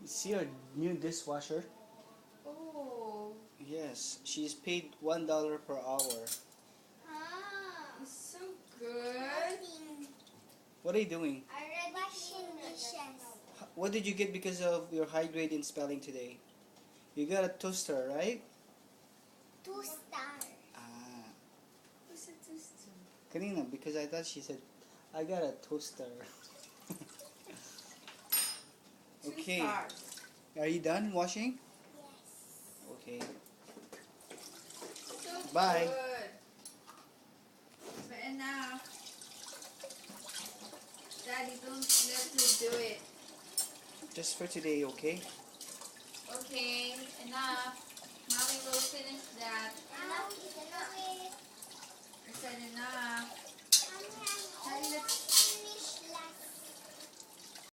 See our new dishwasher? Oh, Yes, she's paid $1 per hour. it's so good. What are you doing? Washing dishes. What did you get because of your high grade in spelling today? You got a toaster, right? 2-star. Ah, What's a toaster? kanina, because I thought she said, I got a toaster. Okay. 2 stars. Are you done washing? Yes. Okay. So Bye. good. But enough. Daddy, don't let me do it. Just for today, okay? Okay, enough. Mommy will finish that. Now we can do it. I said enough. Daddy, let's